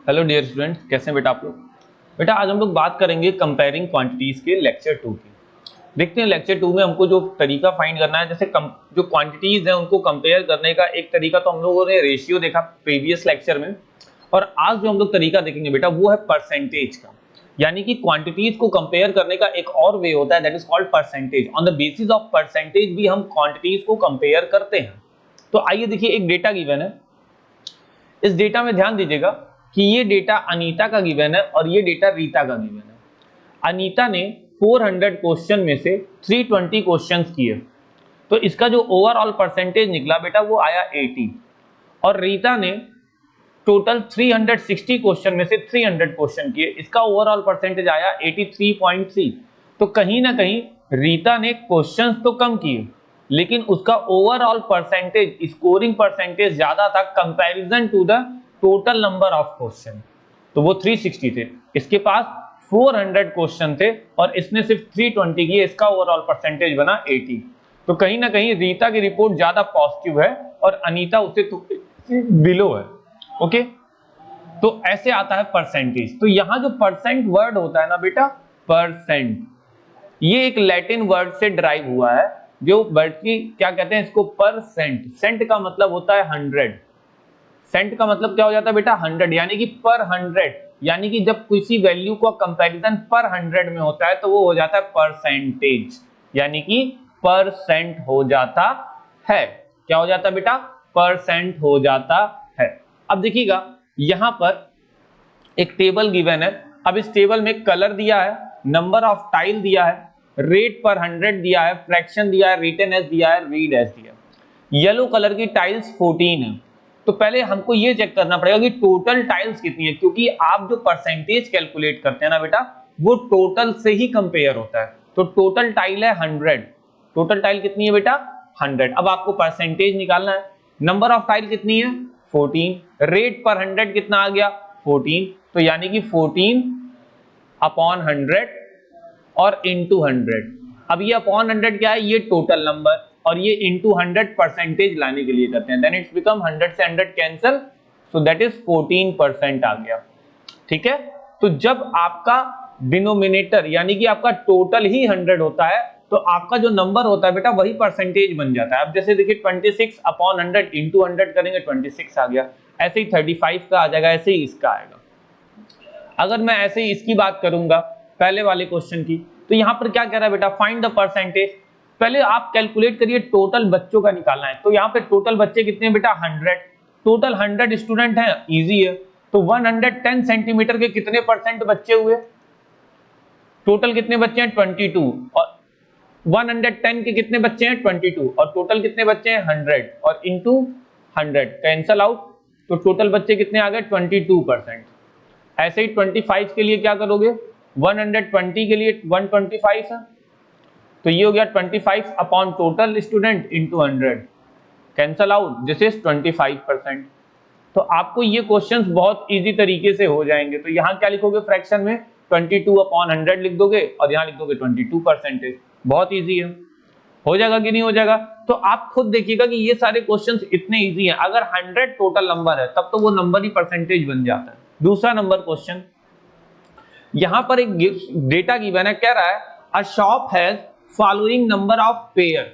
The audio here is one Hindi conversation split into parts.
हेलो डियर स्टूडेंट्स, कैसे हैं बेटा आप लोग। बेटा आज हम लोग बात करेंगे कंपेयरिंग क्वांटिटीज के लेक्चर 2 की। देखते हैं लेक्चर 2 में हमको जो तरीका फाइंड करना है, जैसे जो क्वांटिटीज हैं उनको कंपेयर करने का एक तरीका तो हम लोगों ने रेशियो देखा प्रीवियस लेक्चर में, और आज जो हम लोग तरीका देखेंगे बेटा वो है परसेंटेज का। यानी कि क्वांटिटीज को कंपेयर करने का एक और वे होता है, that is called percentage. On the basis of percentage भी हम क्वांटिटीज को कंपेयर करते हैं। तो आइए देखिए, एक डेटा गिवन है। इस डेटा में ध्यान दीजिएगा कि ये डेटा अनीता का गिवन है और ये डेटा रीता का गिवन है। अनीता ने 400 क्वेश्चन में से 320 क्वेश्चंस किए, तो इसका जो ओवरऑल परसेंटेज निकला बेटा वो आया 80। और रीता ने टोटल 360 क्वेश्चन में से 300 क्वेश्चन किए, इसका ओवरऑल परसेंटेज आया 83.3। तो कहीं ना कहीं रीता ने क्वेश्चंस तो कम किए, लेकिन उसका ओवरऑल परसेंटेज, स्कोरिंग परसेंटेज ज्यादा था comparison to the total number of question. तो वो 360 थे, इसके पास 400 क्वेश्चन थे और इसने सिर्फ 320 किए, इसका ओवरऑल परसेंटेज बना 80। तो कहीं ना कहीं रीता की रिपोर्ट ज्यादा पॉजिटिव है और अनीता उससे बिलो है। ओके, तो ऐसे आता है परसेंटेज। तो यहां जो परसेंट वर्ड होता है ना बेटा, परसेंट, ये एक लैटिन वर्ड से डिराइव हुआ है, जो वर्ड की क्या कहते हैं इसको, परसेंट। सेंट का मतलब होता है 100। सेंट का मतलब क्या हो जाता है बेटा, 100, यानी कि पर 100। यानी कि जब किसी वैल्यू का कंपैरिजन पर 100 में होता है तो वो हो जाता है परसेंटेज, यानी कि परसेंट हो जाता है। क्या हो जाता है बेटा, परसेंट हो जाता है। अब देखिएगा यहां पर एक टेबल गिवन है। अब इस टेबल में कलर दिया है, नंबर ऑफ टाइल दिया है, रेट पर 100 दिया है, फ्रैक्शन दिया है, रिटन एज दिया है, रीड एज दिया है। येलो कलर की टाइल्स 14 है। तो पहले हमको ये चेक करना पड़ेगा कि टोटल टाइल्स कितनी है, क्योंकि आप जो परसेंटेज कैलकुलेट करते हैं ना बेटा, वो टोटल से ही कंपेयर होता है। तो टोटल टाइल है 100। टोटल टाइल कितनी है बेटा, 100। अब आपको परसेंटेज निकालना है। नंबर ऑफ टाइल कितनी है, 14। रेट पर 100 कितना आ गया, 14। तो यानी कि 14 अपॉन 100 और इंटू 100। अब ये अपॉन 100 क्या है, ये टोटल नंबर, और ये इंटू 100 परसेंटेज लाने के लिए करते हैं। देन इट्स बिकम 100 से 100 कैंसिल, सो दैट इज 14% आ गया। ठीक है, तो जब आपका डिनोमिनेटर यानी कि आपका टोटल ही 100 होता है, तो आपका जो नंबर होता है बेटा वही परसेंटेज बन जाता है। अब जैसे देखिए 26 अपॉन 100 इंटू 100 करेंगे, 26 आ गया। ऐसे ही 35 का आ जाएगा, ऐसे ही इसका आएगा। अगर मैं ऐसे ही इसकी बात करूंगा पहले वाले क्वेश्चन की, तो यहां पर क्या कह रहा है बेटा, फाइंड द परसेंटेज। पहले आप कैलकुलेट करिए, टोटल बच्चों का निकालना है। तो यहां पे टोटल बच्चे कितने हैं बेटा, 100। टोटल 100 स्टूडेंट हैं, इजी है। तो 110 सेंटीमीटर के कितने परसेंट बच्चे हुए, टोटल कितने बच्चे हैं 22, और 110 के कितने बच्चे हैं 22, और टोटल कितने बच्चे हैं 100, और इंटू 100 कैंसल आउट, तो टोटल बच्चे कितने आ गए 22%। ऐसे ही 25 के लिए क्या करोगे, 120 के लिए 125 है, तो ये हो गया 25 upon total student into 100 cancel out, this is 25%। तो आपको ये क्वेश्चंस बहुत इजी तरीके से हो जाएंगे। तो यहाँ क्या लिखोगे, फ्रैक्शन में 22 अपॉन 100 लिख दोगे और यहाँ लिख दोगे 22%। बहुत इजी है, हो जाएगा कि नहीं हो जाएगा। तो आप खुद देखिएगा कि ये सारे क्वेश्चंस इतने इजी हैं। अगर 100 टोटल नंबर है तब तो वो नंबर ही परसेंटेज बन जाता है। दूसरा नंबर क्वेश्चन, यहां पर एक डेटा गिवन है, कह रहा है a shop has following number of pair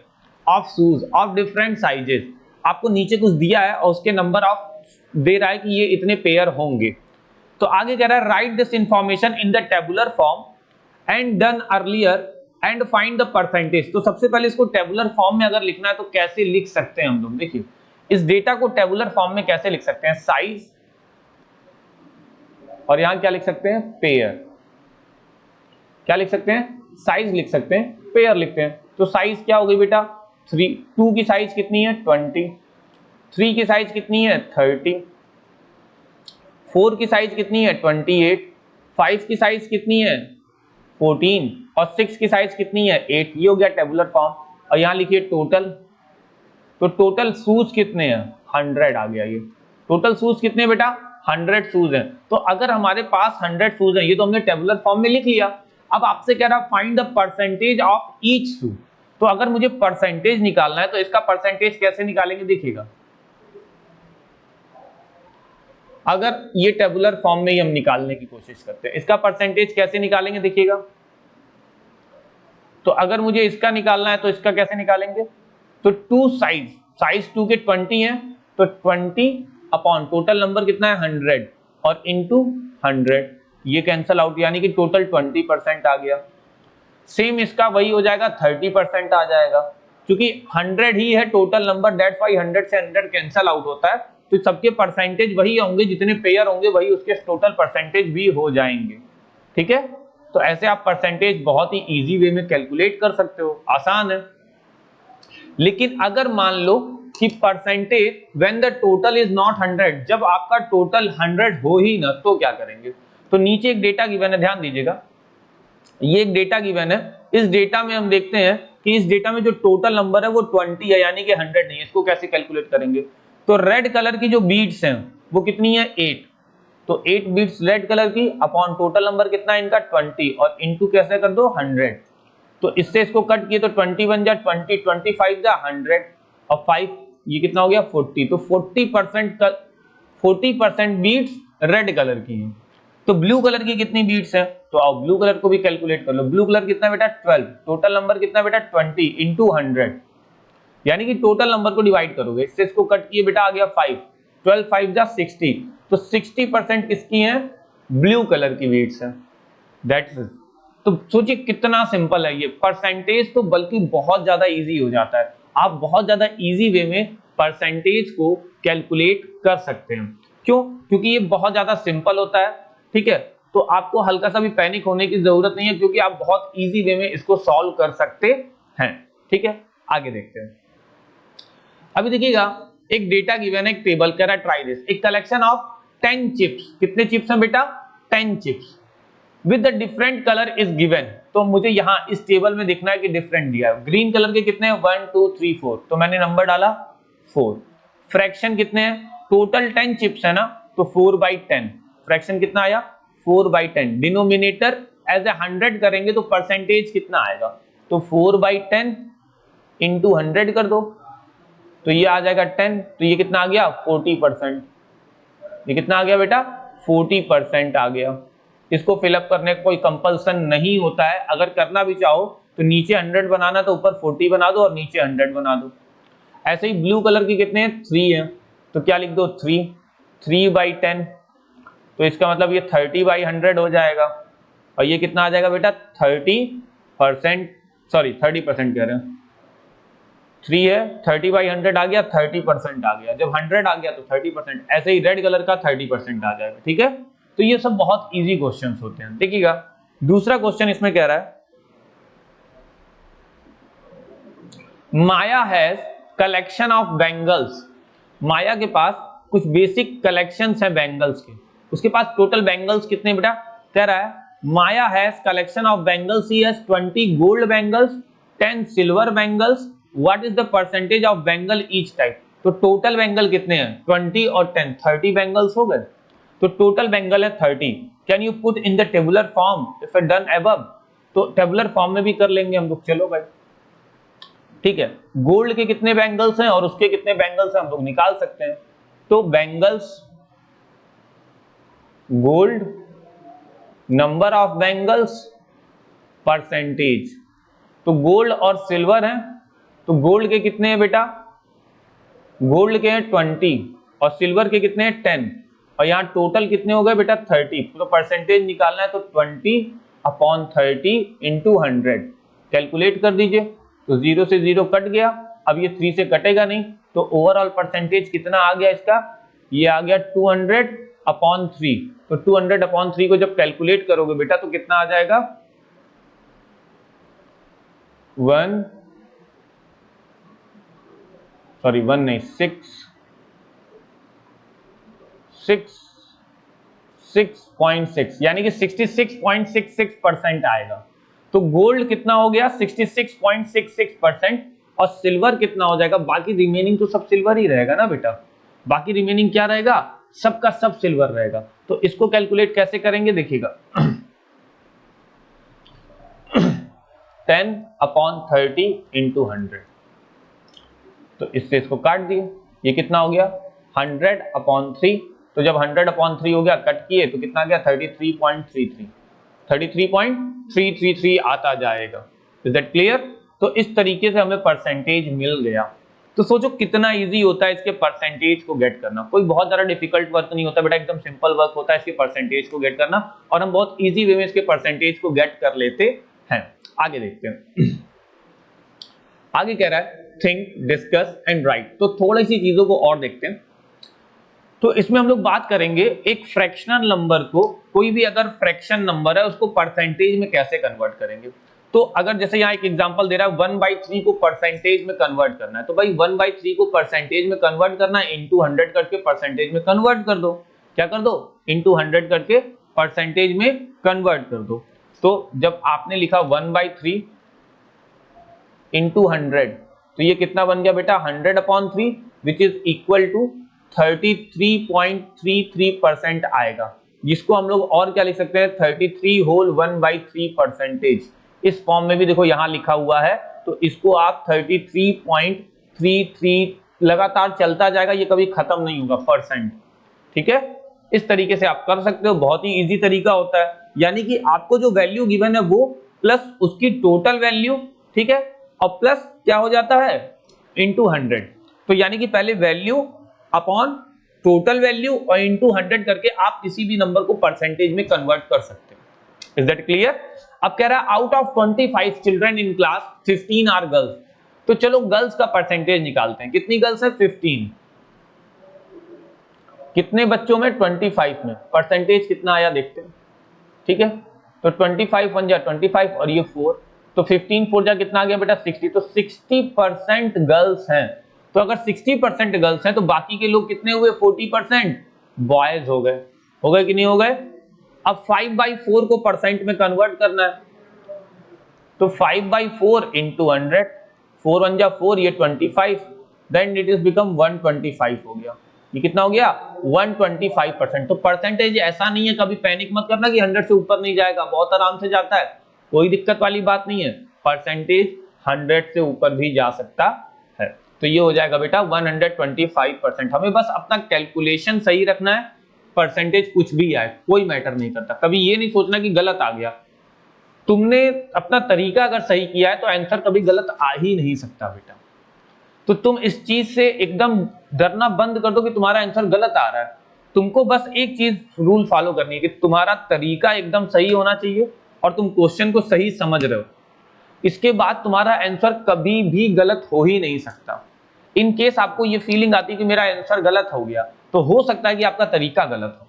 of shoes of different sizes. आपको नीचे कुछ दिया है और उसके नंबर ऑफ दे रहा है कि ये इतने पेयर होंगे। तो आगे कह रहा है right this information in the tabular form and done earlier and find the percentage. तो सबसे पहले इसको टेबुलर फॉर्म में अगर लिखना है तो कैसे लिख सकते हैं हम लोग, देखिए इस डेटा को टेबुलर फॉर्म में कैसे लिख सकते हैं, साइज, और यहां क्या लिख सकते हैं, पेयर। क्या लिख सकते हैं, साइज लिख सकते हैं, पेयर लिखते हैं। तो साइज क्या हो गई बेटा, 2 की साइज कितनी है 20, 3 की साइज कितनी है 30, 4 की साइज कितनी है 28, 5 की साइज कितनी है 14, और 6 की साइज कितनी है 8। ये हो गया टेबुलर फॉर्म। और यहां लिखिए टोटल, तो टोटल शूज कितने हैं 100 आ गया। ये टोटल शूज कितने बेटा 100 शूज हैं। तो अगर हमारे पास 100 शूज हैं, ये तो हमने टेबुलर फॉर्म में लिख लिया। अब आपसे कह रहा है find the percentage of each shoe. तो अगर मुझे परसेंटेज निकालना है तो इसका परसेंटेज कैसे निकालेंगे, देखिएगा अगर ये टेबुलर फॉर्म में ही हम निकालने की कोशिश करते हैं, इसका परसेंटेज कैसे निकालेंगे देखिएगा। तो अगर मुझे इसका निकालना है तो इसका कैसे निकालेंगे, तो टू साइज 2 के 20 है, तो 20 अपॉन टोटल नंबर कितना है 100 और इनटू 100, ये कैंसल आउट, यानी कि टोटल 20% आ गया। सेम इसका वही हो जाएगा, 30% आ जाएगा, क्योंकि 100 ही है टोटल नंबर, दैट्स व्हाई 100 से 100 कैंसल आउट होता है, तो सबके परसेंटेज वही होंगे, जितने पेयर होंगे वही उसके टोटल परसेंटेज भी हो जाएंगे। ठीक है, तो ऐसे आप परसेंटेज बहुत ही इजी वे में कैलकुलेट कर सकते हो, आसान है। लेकिन अगर मान लो कि percentage when the total is not 100, जब आपका टोटल 100 हो ही ना, तो क्या करेंगे। तो नीचे एक डेटा गिवन है, ध्यान दीजिएगा, ये एक डेटा गिवन है। इस डेटा में हम देखते हैं कि इस डेटा में जो टोटल नंबर है वो 20 है, यानी कि 100 नहीं है। इसको कैसे कैलकुलेट करेंगे, तो रेड कलर की जो बीट्स हैं वो कितनी है 8, तो 8 बीट्स रेड कलर की अपॉन टोटल नंबर कितना है इनका 20 और इनटू कैसे कर दो 100, तो इससे इसको कट किए तो 20 बन जा 20, 25 जा 100 और 5 ये कितना हो गया 40, तो 40% बीट्स रेड कलर की हैं। तो ब्लू कलर की कितनी बीट्स हैं, तो आओ ब्लू कलर को भी कैलकुलेट कर लो। ब्लू कलर कितना बेटा 12, टोटल नंबर कितना बेटा 20 इंटू 100, यानी कि टोटल नंबर को डिवाइड करोगे, इससे इसको कट किए बेटा आ गया 5, 12 5 जा 60, तो 60% किसकी हैं ब्लू कलर की बीट्स हैं, दैट्स इट। तो सोचिए कितना सिंपल है ये परसेंटेज, तो बल्कि बहुत ज्यादा इजी हो जाता है, आप बहुत ज्यादा इजी वे में परसेंटेज को कैलकुलेट कर सकते हैं। क्यों, क्योंकि ये बहुत ज्यादा सिंपल होता है। ठीक है, तो आपको हल्का सा भी पैनिक होने की जरूरत नहीं है, क्योंकि आप बहुत इजी वे में इसको सॉल्व कर सकते हैं। ठीक है, आगे देखते हैं। अभी देखिएगा एक डेटा गिवन है, एक टेबल कह रहा है ट्राई दिस, एक कलेक्शन ऑफ 10 चिप्स, कितने चिप्स हैं बेटा 10 chips with the different colour is given. तो मुझे यहाँ इस टेबल में देखना है कि डिफरेंट दिया है। ग्रीन कलर के कितने हैं 1 2 3 4, तो मैंने नंबर डाला 4। फ्रैक्शन कितने हैं, टोटल 10 चिप्स है ना, तो 4/10, फ्रैक्शन कितना आया 4/10। डिनोमिनेटर एज ए 100 करेंगे तो परसेंटेज कितना आएगा, तो 4/10 इंटू 100 कर दो, तो ये आ जाएगा 10, तो ये कितना आ गया 40%, ये कितना आ गया बेटा 40% आ गया। इसको फिलअप करने का कोई कंपल्सन नहीं होता है, अगर करना भी चाहो तो नीचे 100 बनाना तो ऊपर 40 बना दो और नीचे 100 बना दो। ऐसे ही ब्लू कलर की कितने हैं 3 है, तो क्या लिख दो 3/10, तो इसका मतलब ये 30/100 हो जाएगा, और ये कितना आ जाएगा बेटा 30%, सॉरी 30% कह रहे हैं, 3 है 30/100 आ गया 30% आ गया, जब 100 आ गया तो 30%, ऐसे ही रेड कलर का 30% आ जाएगा। ठीक है, तो ये सब बहुत इजी क्वेश्चंस होते हैं। देखिएगा दूसरा क्वेश्चन इसमें कह रहा है Maya has collection of bangles, माया के पास कुछ बेसिक कलेक्शंस हैं बैंगल्स के, उसके पास टोटल बैंगल्स कितने बेटा, कह रहा है Maya has collection of bangles, he has 20 gold bangles 10 silver bangles, what is the percentage of bangle each type. तो टोटल बैंगल कितने हैं 20 और 10, 30 बैंगल्स हो गए, तो टोटल बैंगल है 30। Can you put in the tabular form if done above, तो टेबुलर फॉर्म में भी कर लेंगे हम लोग, चलो भाई। ठीक है, गोल्ड के कितने बैंगल्स हैं और उसके कितने बैंगल्स हैं हम लोग निकाल सकते हैं। तो bangles gold number of bangles percentage, तो गोल्ड और सिल्वर हैं, तो गोल्ड के कितने हैं बेटा, गोल्ड के हैं 20 और सिल्वर के कितने हैं 10, और यहाँ टोटल कितने हो गए बेटा 30, तो परसेंटेज निकालना है तो 20/30 इंटू 100 कैलकुलेट कर दीजिए, तो 0 से 0 कट गया, अब ये 3 से कटेगा नहीं, तो ओवरऑल परसेंटेज कितना आ गया इसका, ये आ गया 200/3, तो 200/3 को जब कैलकुलेट करोगे बेटा तो कितना आ जाएगा 6.6, यानी कि 66.66% आएगा। तो गोल्ड कितना हो गया 66.66% और सिल्वर कितना हो जाएगा, बाकी रिमेनिंग तो सब सिल्वर ही रहेगा ना बेटा, बाकी रिमेनिंग क्या रहेगा, सबका सब सिल्वर रहेगा। तो इसको कैलकुलेट कैसे करेंगे देखिएगा 10/30 इंटू 100, तो इससे इसको काट दिए, ये कितना हो गया 100/3, तो जब 100/3 हो गया, कट किए तो कितना गया 33.33 आता जाएगा। Is that clear? तो इस तरीके से हमें परसेंटेज मिल गया। तो सोचो कितना इजी होता है इसके परसेंटेज को गेट करना। कोई बहुत ज्यादा डिफिकल्ट वर्क नहीं होता बेटा, एकदम सिंपल वर्क होता है इसके परसेंटेज को गेट करना, और हम बहुत इजी वे में इसके परसेंटेज को गेट कर लेते हैं। आगे देखते हैं। आगे कह रहा है थिंक, डिस्कस एंड राइट। तो थोड़ी सी चीजों को और देखते हैं। तो इसमें हम लोग बात करेंगे एक फ्रैक्शनल नंबर को, कोई भी अगर फ्रैक्शन नंबर है उसको परसेंटेज में कैसे कन्वर्ट करेंगे। तो अगर जैसे यहाँ एक एग्जांपल दे रहा है 1/3 को परसेंटेज में कन्वर्ट करना है, तो भाई 1/3 को परसेंटेज में कन्वर्ट करना है, इंटू 100 करके परसेंटेज में कन्वर्ट कर दो। क्या कर दो? इंटू 100 करके परसेंटेज में कन्वर्ट कर दो। तो जब आपने लिखा 1/3 इंटू 100, तो ये कितना बन गया बेटा 100/3, विच इज इक्वल टू 33.33% आएगा, जिसको हम लोग और क्या लिख सकते हैं 33 होल 1/3 परसेंटेज। इस फॉर्म में भी देखो यहां लिखा हुआ है, तो इसको आप 33.33 लगातार चलता जाएगा, ये कभी खत्म नहीं होगा परसेंट। ठीक है, इस तरीके से आप कर सकते हो, बहुत ही इजी तरीका होता है। यानी कि आपको जो वैल्यू गिवन है वो प्लस उसकी टोटल वैल्यू, ठीक है, और प्लस क्या हो जाता है इंटू 100। तो यानी कि पहले वैल्यू अपॉन टोटल वैल्यू और इंटू 100 करके आप किसी भी नंबर को परसेंटेज में कन्वर्ट कर सकते हो। Is that clear? अब कह रहा है out of 25 children in class 15 are girls. तो चलो गर्ल्स का परसेंटेज निकालते हैं। कितनी गर्ल्स है 15, कितने बच्चों में 25 में, परसेंटेज कितना आया देखते हैं। ठीक है, तो 25 1 जा 25 और ये 4, तो 15 4 जा कितना आ गया बेटा 60। तो 60% गर्ल्स हैं। तो अगर 60% गर्ल्स हैं तो बाकी के लोग कितने हुए 40% बॉयज हो गए। हो गए कि नहीं हो गए? अब 5/4 को परसेंट में कन्वर्ट करना है, तो 5/4 इंटू 100, 4 1 जा 4, ये 25, देन इट इज बिकम 125 हो गया। ये कितना हो गया 125%। तो परसेंटेज ऐसा नहीं है, कभी पैनिक मत करना कि 100 से ऊपर नहीं जाएगा, बहुत आराम से जाता है, कोई दिक्कत वाली बात नहीं है। परसेंटेज 100 से ऊपर भी जा सकता है। तो ये हो जाएगा बेटा 125%। हमें बस अपना कैलकुलेशन सही रखना है, परसेंटेज कुछ भी आए कोई मैटर नहीं करता। कभी ये नहीं सोचना कि गलत आ गया। तुमने अपना तरीका अगर सही किया है तो आंसर कभी गलत आ ही नहीं सकता बेटा। तो तुम इस चीज से एकदम डरना बंद कर दो कि तुम्हारा आंसर गलत आ रहा है। तुमको बस एक चीज रूल फॉलो करनी है कि तुम्हारा तरीका एकदम सही होना चाहिए और तुम क्वेश्चन को सही समझ रहे हो। इसके बाद तुम्हारा आंसर कभी भी गलत हो ही नहीं सकता। इन केस आपको ये फीलिंग आती है कि मेरा आंसर गलत हो गया, तो हो सकता है कि आपका तरीका गलत हो,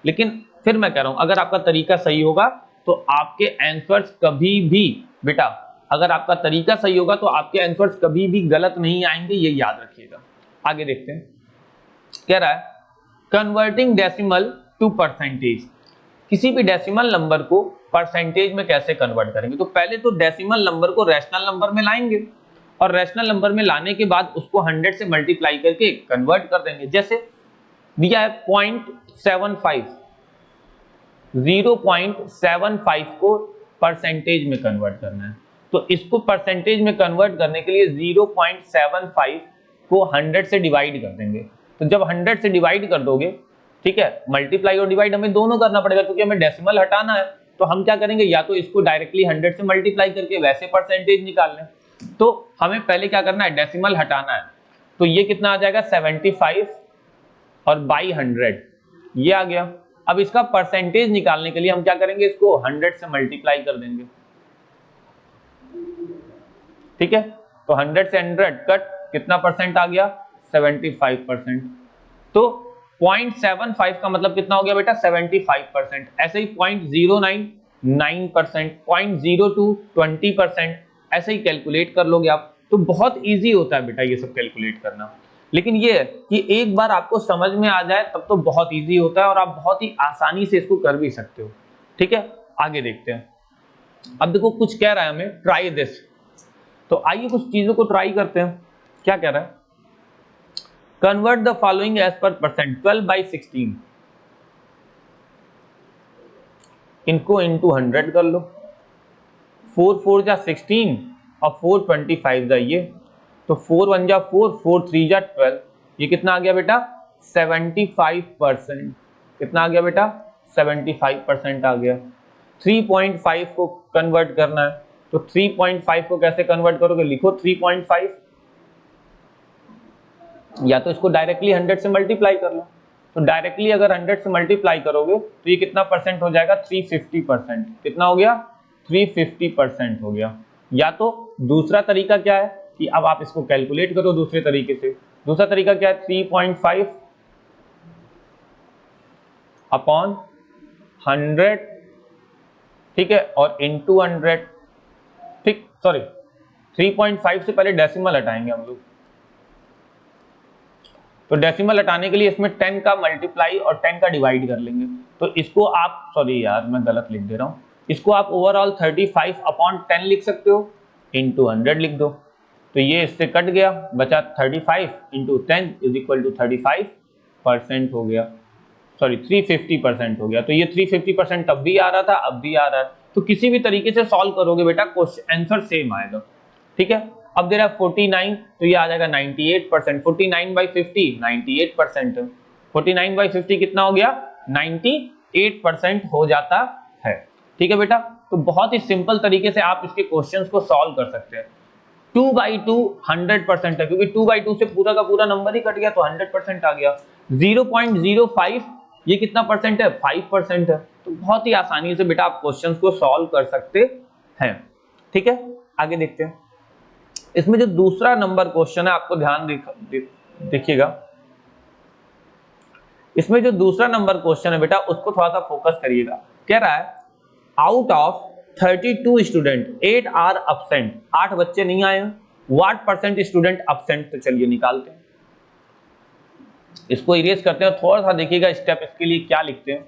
लेकिन फिर मैं कह रहा हूं अगर आपका तरीका सही होगा तो आपके आंसर्स कभी भी बेटा, अगर आपका तरीका सही होगा तो आपके आंसर्स कभी भी गलत नहीं आएंगे, ये याद रखिएगा। आगे देखते हैं, कह रहा है कन्वर्टिंग डेसिमल टू परसेंटेज। किसी भी डेसिमल नंबर को परसेंटेज में कैसे कन्वर्ट करेंगे। तो पहले तो डेसिमल नंबर को रैशनल नंबर में लाएंगे और रैशनल नंबर में लाने के बाद उसको 100 से मल्टीप्लाई करके कन्वर्ट कर देंगे। जैसे दिया है 0.75, 0.75 को परसेंटेज में कन्वर्ट करना है, तो इसको परसेंटेज में कन्वर्ट करने के लिए 0.75 को 100 से डिवाइड कर देंगे। तो जब 100 से डिवाइड कर दोगे, ठीक है, मल्टीप्लाई और डिवाइड हमें दोनों करना पड़ेगा क्योंकि हमें डेसिमल हटाना है। तो हम क्या करेंगे, या तो इसको डायरेक्टली 100 से मल्टीप्लाई करके वैसे परसेंटेज निकाल लें। तो हमें पहले क्या करना है, डेसिमल हटाना है। तो ये कितना आ जाएगा 75 और बाई 100 ये आ गया। अब इसका परसेंटेज निकालने के लिए हम क्या करेंगे, इसको 100 से मल्टीप्लाई कर देंगे। ठीक है, तो 100 से 100 कट, कितना परसेंट आ गया 75%। तो 0.75 का मतलब कितना हो गया बेटा 75%। ऐसे ही 0.09 9%, 0.02 20%, ऐसे ही कैलकुलेट कर लोगे आप। तो बहुत इजी होता है बेटा ये सब कैलकुलेट करना, लेकिन ये है कि एक बार आपको समझ में आ जाए तब तो बहुत इजी होता है और आप बहुत ही आसानी से इसको कर भी सकते हो। ठीक है, आगे देखते हैं। अब देखो कुछ कह रहा है हमें ट्राई दिस, तो आइए कुछ चीजों को ट्राई करते हैं। क्या कह रहा है, convert the following as per percent 12/16, इनको इंटू 100 कर लो। 4 4 जा 16 और 4 25 जा ये, तो 4 1 जा 4, 4 3 जा 12, ये कितना आ गया बेटा 75%। कितना आ गया बेटा? 75% आ गया। 3.5 को कन्वर्ट करना है, तो 3.5 को कैसे कन्वर्ट करोगे? लिखो 3.5, या तो इसको डायरेक्टली 100 से मल्टीप्लाई कर लो। तो डायरेक्टली अगर 100 से मल्टीप्लाई करोगे तो ये कितना परसेंट हो जाएगा? 350%। कितना हो गया? 350% हो गया। या तो दूसरा तरीका क्या है कि अब आप इसको कैलकुलेट करो दूसरे तरीके से। दूसरा तरीका क्या है? 3.5 अपॉन 100, ठीक है, और इंटू 100, ठीक, सॉरी 3.5 से पहले डेसिमल हटाएंगे हम लोग। तो डेसिमल हटाने के लिए इसमें 10 का मल्टीप्लाई और 10 का डिवाइड कर लेंगे। तो इसको आप, सॉरी यार मैं गलत लिख दे रहा हूँ, इसको आप ओवरऑल 35 अपॉन 10 लिख सकते हो, इंटू 100 लिख दो। तो ये इससे कट गया, बचा 35 इंटू 10 इज इक्वल टू 35% हो गया, सॉरी 350% हो गया। तो ये 350% तब भी आ रहा था, अब भी आ रहा है। तो किसी भी तरीके से सॉल्व करोगे बेटा, क्वेश्चन आंसर सेम आएगा, ठीक है। अब दे रहा है 49, तो ये आ जाएगा 98%। 49/50 98%। 49/50 कितना हो गया? 98% हो जाता है, ठीक है बेटा। तो बहुत ही सिंपल तरीके से आप इसके क्वेश्चंस को सॉल्व कर सकते हैं। 2/2 100% है, क्योंकि 2/2 से पूरा का पूरा नंबर ही कट गया, तो 100% आ गया। 0.05 ये कितना परसेंट है? 5% है। तो बहुत ही आसानी से बेटा आप क्वेश्चंस को सॉल्व कर सकते हैं, ठीक है। आगे देखते हैं। इसमें जो दूसरा नंबर क्वेश्चन है, आपको ध्यान देखिएगा, इसमें जो दूसरा नंबर क्वेश्चन है बेटा, उसको थोड़ा सा फोकस करिएगा। कह रहा है out of 32 student 8 are absent, 8 बच्चे नहीं आए, व्हाट परसेंट स्टूडेंट अब्सेंट? तो चलिए निकालते हैं, इसको इरेज करते हैं। थोड़ा सा देखिएगा स्टेप इसके लिए क्या लिखते हैं।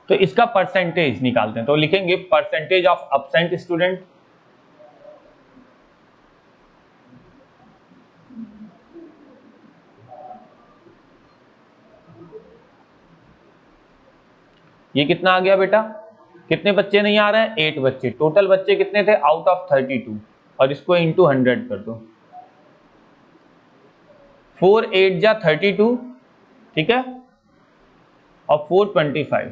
तो इसका परसेंटेज निकालते हैं, तो लिखेंगे परसेंटेज ऑफ अब्सेंट स्टूडेंट, ये कितना आ गया बेटा? कितने बच्चे नहीं आ रहे हैं? 8 बच्चे। टोटल बच्चे कितने थे? आउट ऑफ 32, और इसको इंटू 100 कर दो। 4 8 जा 32, ठीक है, और 4 25,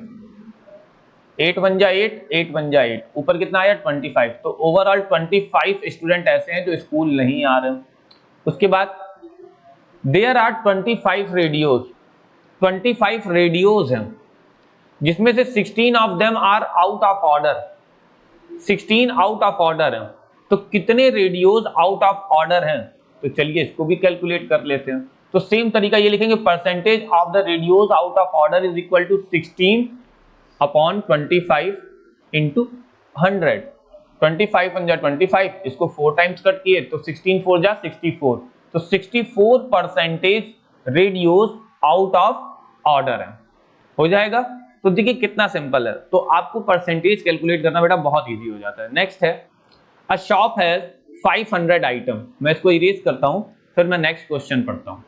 8 1 जा 8, 8 1 जा 8, ऊपर कितना आया? 25। तो ओवरऑल 25 स्टूडेंट ऐसे हैं जो स्कूल नहीं आ रहे। उसके बाद देयर आर 25 रेडियोज, 25 रेडियोज हैं, जिसमें से 16 of them are out of order, 16 out of order हैं। तो कितने रेडियोज आउट ऑफ ऑर्डर हैं? तो चलिए इसको भी कैलकुलेट कर लेते हैं। तो सेम तरीका ये लिखेंगे, percentage of the radios out of order is equal to 16 upon 25 into 100। 25 1 जा 25, इसको 4 टाइम्स कट किए तो 16 4 जा 64, तो 64% रेडियोज आउट ऑफ ऑर्डर है, हो जाएगा। तो देखिए कितना सिंपल है। तो आपको परसेंटेज कैलकुलेट करना बेटा बहुत इजी हो जाता है। नेक्स्ट है, अ शॉप हैज 500 आइटम। मैं इसको इरेज करता हूं, फिर मैं नेक्स्ट क्वेश्चन पढ़ता हूं।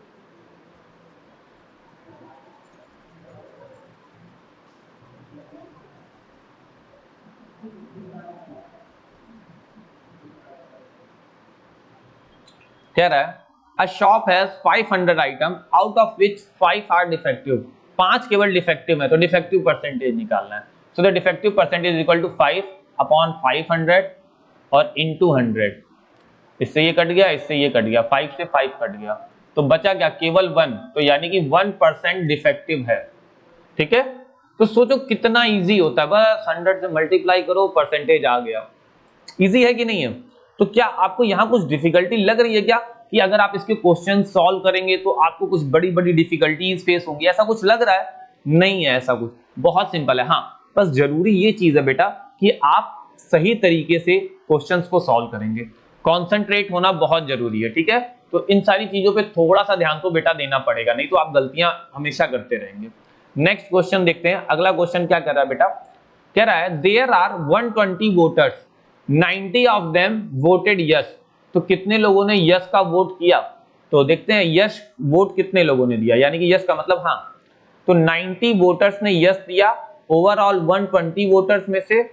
कह रहा है a shop has 500 item out of which 5 are defective. 5 केवल डिफेक्टिव है, तो डिफेक्टिव परसेंटेज निकालना है। So the defective percentage equal to 5 upon 500 और इंटू 100। इससे ये कट गया, इससे ये कट गया, 5 से 5 कट गया, तो बचा क्या? केवल 1। तो यानी कि 1% डिफेक्टिव है, ठीक है। तो सोचो कितना इजी होता है, बस 100 से मल्टीप्लाई करो, परसेंटेज आ गया। इजी है कि नहीं है? तो क्या आपको यहां कुछ डिफिकल्टी लग रही है क्या, कि अगर आप इसके क्वेश्चन सॉल्व करेंगे तो आपको कुछ बड़ी बड़ी डिफिकल्टीज फेस होंगी, ऐसा कुछ लग रहा है? नहीं है ऐसा कुछ, बहुत सिंपल है। हाँ, बस जरूरी ये चीज है बेटा कि आप सही तरीके से क्वेश्चंस को सॉल्व करेंगे, कॉन्सेंट्रेट होना बहुत जरूरी है, ठीक है। तो इन सारी चीजों पे थोड़ा सा ध्यान तो बेटा देना पड़ेगा, नहीं तो आप गलतियां हमेशा करते रहेंगे। नेक्स्ट क्वेश्चन देखते हैं। अगला क्वेश्चन क्या कर रहा है बेटा? कह रहा है there are 120 voters, 90 of them voted yes. तो कितने लोगों ने यस का वोट किया? तो देखते हैं यस वोट कितने लोगों ने दिया, यानी कि यस का मतलब हाँ। तो 90 वोटर्स ने यस दिया ओवरऑल 120 वोटर्स में से,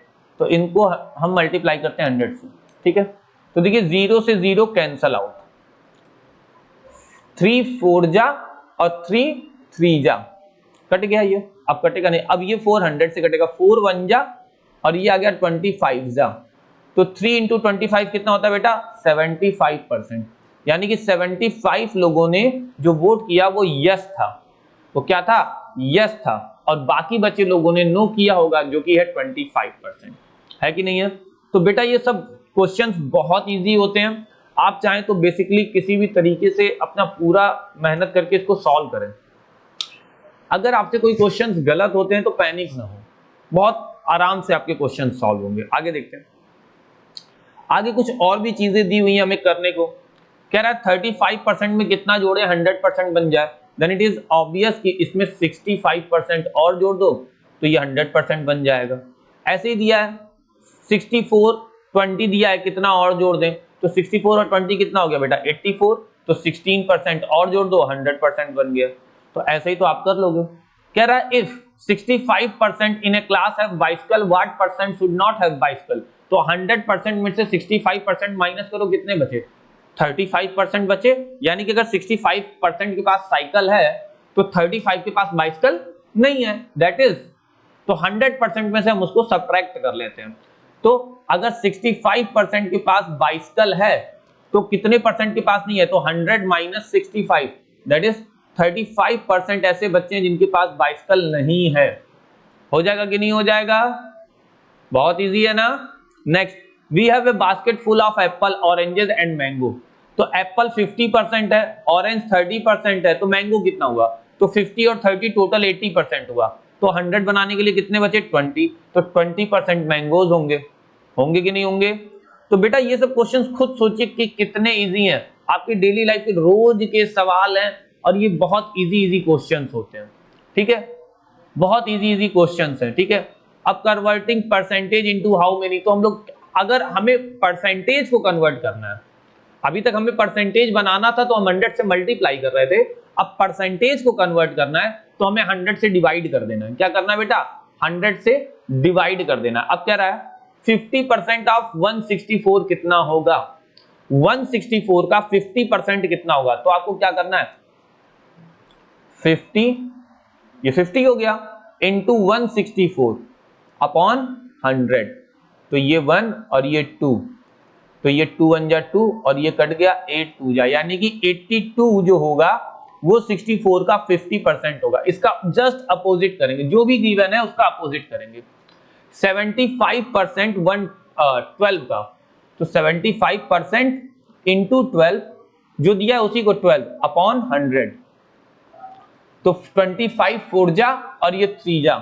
तो इनको हम मल्टीप्लाई करते हैं 100 से, ठीक है। तो देखिए 0 से 0 कैंसल आउट, 3 4 जा और 3 3 जा, कट गया ये, अब कटेगा नहीं, अब ये 400 से कटेगा, 4 1 जा और ये आ गया 25 जा, तो 3 इंटू 25 कितना होता है बेटा 75%, यानी कि 75 लोगों ने जो वोट किया वो यस था, वो क्या था यस था, और बाकी बचे लोगों ने नो किया होगा जो कि है 25%, है कि नहीं है। तो बेटा ये सब क्वेश्चंस बहुत इजी होते हैं, आप चाहें तो बेसिकली किसी भी तरीके से अपना पूरा मेहनत करके इसको सॉल्व करें। अगर आपसे कोई क्वेश्चंस गलत होते हैं तो पैनिक ना हो, बहुत आराम से आपके क्वेश्चन सॉल्व होंगे। आगे देखते हैं, आगे कुछ और भी चीजें दी हुई हैं हमें करने को। कह रहा है 35% में कितना जोड़े 100% बन जाए, देन इट इज ऑब्वियस कि इसमें 65% और जोड़ दो तो ये 100% बन जाएगा। ऐसे ही दिया है 64 20 दिया है, कितना और जोड़ दें तो 64 और 20 कितना हो गया बेटा 84, तो 16% और जोड़ दो 100% बन गया। तो ऐसे ही तो आप कर लोगे। कह रहा है if 65% in A class have bicycle, what percent should not have bicycle, तो 100% में से 65% माइनस करो, कितने बचे 35% बचे, यानी कि अगर 65% के पास साइकिल है तो 35 के पास बाइसिकल नहीं है, दैट इज, तो 100% में से हम उसको सब्ट्रैक्ट कर लेते हैं। तो अगर 65% के पास बाइसिकल है तो कितने परसेंट के पास नहीं है, तो 100 माइनस 65 दैट इज 35% ऐसे बच्चे हैं जिनके पास बाइसिकल नहीं है। हो जाएगा कि नहीं हो जाएगा, बहुत इजी है ना। Next, we have a basket full of apple, oranges and mango, तो एप्पल 50% है, ऑरेंज 30% है, तो मैंगो कितना हुआ, तो 50 और 30 टोटल 80% हुआ, तो 100 बनाने के लिए कितने बचे 20, तो 20% मैंगोज होंगे, होंगे कि नहीं होंगे। तो बेटा ये सब क्वेश्चंस खुद सोचिए कि कितने इजी हैं, आपकी डेली लाइफ के रोज के सवाल हैं और ये बहुत इजी क्वेश्चंस होते हैं, ठीक है, बहुत इजी क्वेश्चंस हैं, ठीक है। अब converting percentage into how many, तो हम लोग अगर हमें परसेंटेज को कन्वर्ट करना है, अभी तक हमें परसेंटेज बनाना था तो हम 100 से मल्टीप्लाई कर रहे थे, अब परसेंटेज को कन्वर्ट करना है तो हमें 100 से डिवाइड कर देना है। क्या करना है बेटा 100 से डिवाइड कर देना। अब कह रहा है 50% ऑफ 164 कितना होगा, 164 का 50% कितना होगा, तो आपको क्या करना है 50, ये 50 हो गया, इंटू 164 अपॉन 100, तो ये 1 और ये 2, तो ये 2 1 जा 2 और ये कट गया 8 2 जा, यानी कि 82 जो होगा वो 64 का 50% होगा। इसका जस्ट अपोजिट करेंगे, जो भी गिवन है उसका अपोजिट करेंगे। 75% 12 का, तो 75% इंटू 12 जो दिया है उसी को 12 अपॉन 100, तो 25 4 जा और ये 3 जा,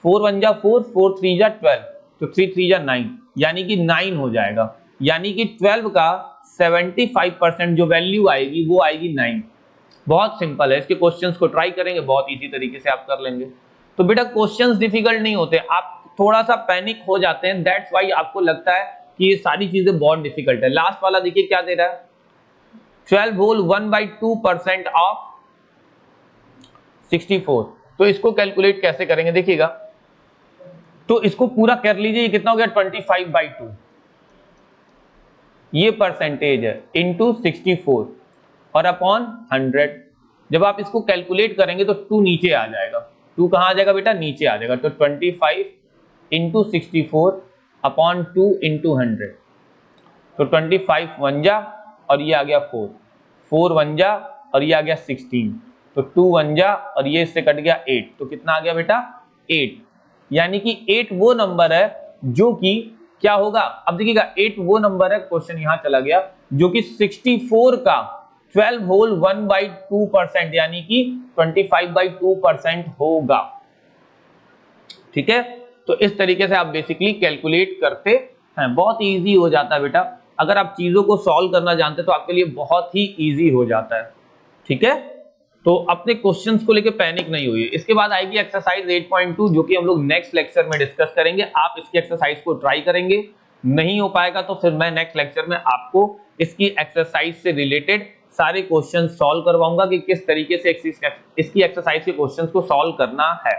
4 1 जा 4, 4 3 जा 12, तो 3 3 जा 9, यानी कि 9 हो जाएगा, यानी कि 12 का 75% जो वैल्यू आएगी वो आएगी 9। बहुत सिंपल है, इसके क्वेश्चंस को ट्राई करेंगे, बहुत इजी तरीके से आप कर लेंगे। तो बेटा क्वेश्चंस डिफिकल्ट नहीं होते, आप थोड़ा सा पैनिक हो जाते हैं, दैट्स व्हाई आपको लगता है कि ये सारी चीजें बहुत डिफिकल्ट है। लास्ट वाला देखिए क्या दे रहा है, 12 होल 1/2% ऑफ 64, तो इसको कैलकुलेट कैसे करेंगे देखिएगा, तो इसको पूरा कर लीजिए, ये कितना हो गया 25/2, ये परसेंटेज है इंटू 64 और अपॉन 100। जब आप इसको कैलकुलेट करेंगे तो 2 नीचे आ जाएगा, 2 कहां आ जाएगा बेटा नीचे आ जाएगा, तो 25 इंटू 64 अपॉन 2 इंटू 100, तो 25 1 जा और ये आ गया 4, 4 1 जा और ये आ गया 16, तो 2 1 जा और ये इससे कट गया 8, तो कितना आ गया बेटा 8, यानी कि 8 वो नंबर है जो कि क्या होगा, अब देखिएगा 8 वो नंबर है, क्वेश्चन यहां चला गया, जो कि 64 का 12 होल 1/2% यानी कि 25/2% होगा, ठीक है। तो इस तरीके से आप बेसिकली कैलकुलेट करते हैं, बहुत इजी हो जाता है बेटा, अगर आप चीजों को सॉल्व करना जानते हैं तो आपके लिए बहुत ही इजी हो जाता है, ठीक है। तो अपने क्वेश्चंस को लेके पैनिक नहीं हुई। इसके बाद आएगी एक्सरसाइज 8.2 जो कि हम लोग नेक्स्ट लेक्चर में डिस्कस करेंगे। आप इसकी एक्सरसाइज को ट्राई करेंगे, नहीं हो पाएगा तो फिर मैं नेक्स्ट लेक्चर में आपको इसकी एक्सरसाइज से रिलेटेड सारे क्वेश्चन सॉल्व करवाऊंगा कि किस तरीके से इसकी एक्सरसाइज के क्वेश्चंस को सॉल्व करना है।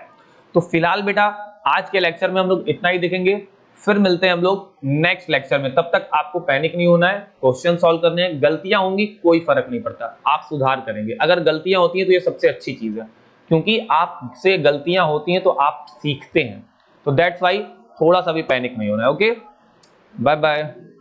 तो फिलहाल बेटा आज के लेक्चर में हम लोग इतना ही देखेंगे। फिर मिलते हैं हम लोग नेक्स्ट लेक्चर में। तब तक आपको पैनिक नहीं होना है, क्वेश्चन सॉल्व करने हैं। गलतियां होंगी कोई फर्क नहीं पड़ता, आप सुधार करेंगे। अगर गलतियां होती हैं तो ये सबसे अच्छी चीज है, क्योंकि आपसे गलतियां होती हैं तो आप सीखते हैं। तो दैट्स वाई थोड़ा सा भी पैनिक नहीं होना है। Okay, bye bye.